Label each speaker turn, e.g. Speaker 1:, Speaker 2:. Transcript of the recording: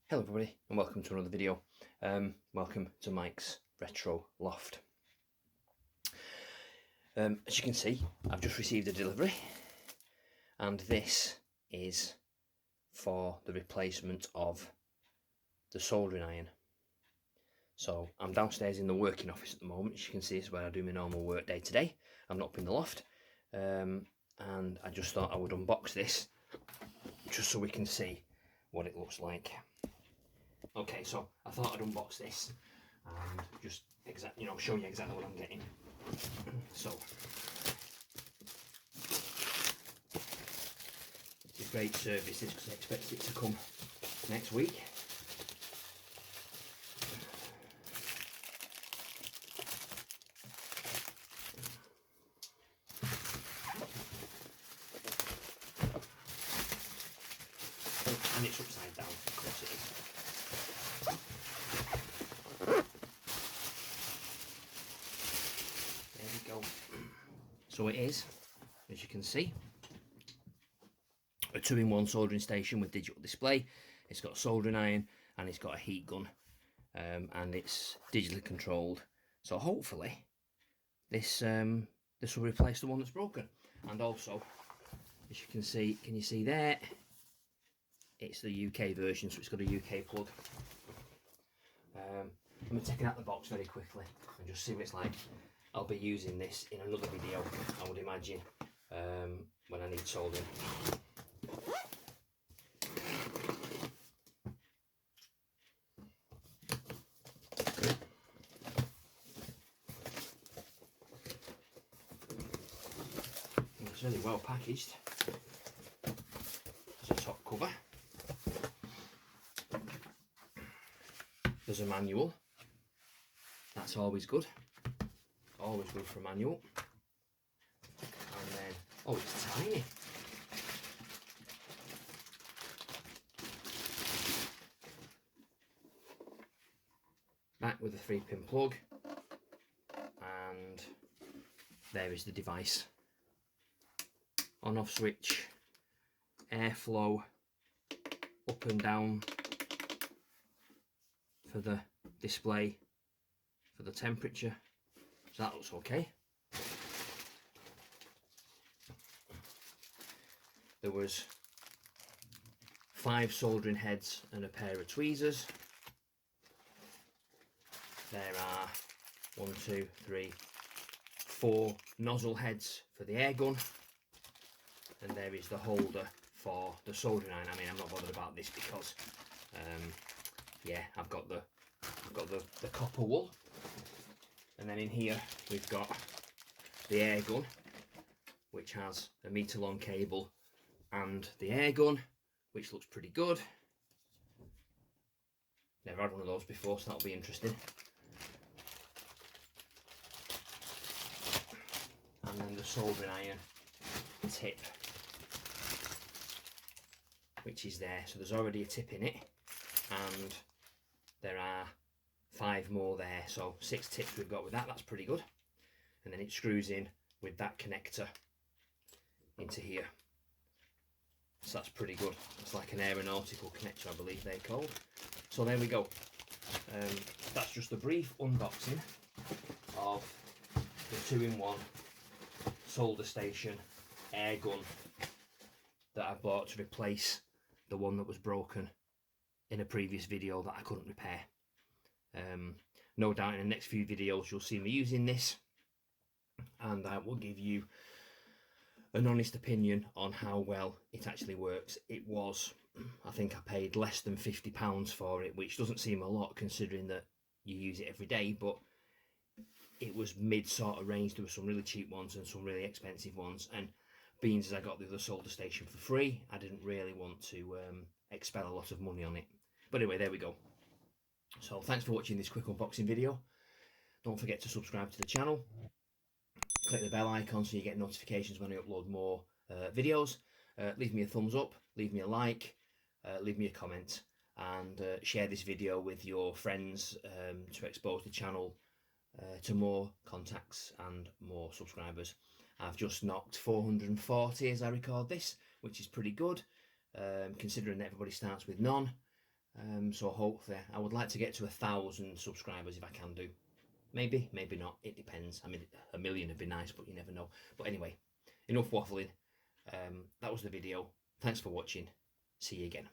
Speaker 1: Hello everybody and welcome to another video. Welcome to Mike's Retro Loft. As you can see, I've just received a delivery and this is for the replacement of the soldering iron. So I'm downstairs in the working office at the moment. As you can see, it's where I do my normal work day to day. I'm not up in the loft, and I just thought I would unbox this just so we can see what it looks like. Okay, so I thought I'd unbox this and just show you exactly what I'm getting. So it's a great service this because I expect it to come next week. And it's upside down, of course it is. There we go. So it is, as you can see, a 2-in-1 soldering station with digital display. It's got a soldering iron and it's got a heat gun, and it's digitally controlled. So hopefully this will replace the one that's broken. And also, as you can see, can you see there? It's the UK version, so it's got a UK plug. Let me take it out of the box very quickly and just see what it's like. I'll be using this in another video, I would imagine, when I need soldering. It's really well packaged. There's a top cover. There's a manual. That's always good. Always good for a manual. And then, oh, it's tiny. Back with a 3-pin plug. And there is the device. On-off switch, airflow, up and down for the display, for the temperature. So that looks okay. There was 5 soldering heads and a pair of tweezers. There are 1, 2, 3, 4 nozzle heads for the air gun. And there is the holder for the soldering iron. I mean, I'm not bothered about this because yeah, I've got the copper wool. And then in here we've got the air gun, which has a metre-long cable, and the air gun, which looks pretty good. Never had one of those before, so that'll be interesting. And then the soldering iron tip, which is there. So there's already a tip in it, and there are 5 more there, so 6 tips we've got with that. That's pretty good. And then it screws in with that connector into here, so that's pretty good. It's like an aeronautical connector, I believe they're called. So there we go. That's just a brief unboxing of the 2-in-1 solder station air gun that I bought to replace the one that was broken in a previous video that I couldn't repair. No doubt in the next few videos you'll see me using this, and I will give you an honest opinion on how well it actually works. It was, I think I paid less than £50 for it, which doesn't seem a lot considering that you use it every day, but it was mid sort of range. There were some really cheap ones and some really expensive ones, and being as I got the other solder station for free, I didn't really want to expel a lot of money on it. But anyway, there we go. So thanks for watching this quick unboxing video. Don't forget to subscribe to the channel. Click the bell icon so you get notifications when I upload more videos. Leave me a thumbs up, leave me a like, leave me a comment, and share this video with your friends to expose the channel to more contacts and more subscribers. I've just knocked 440 as I record this, which is pretty good, considering that everybody starts with none. So hopefully, I would like to get to 1,000 subscribers if I can do. Maybe, maybe not. It depends. I mean, 1 million would be nice, but you never know. But anyway, enough waffling. That was the video. Thanks for watching. See you again.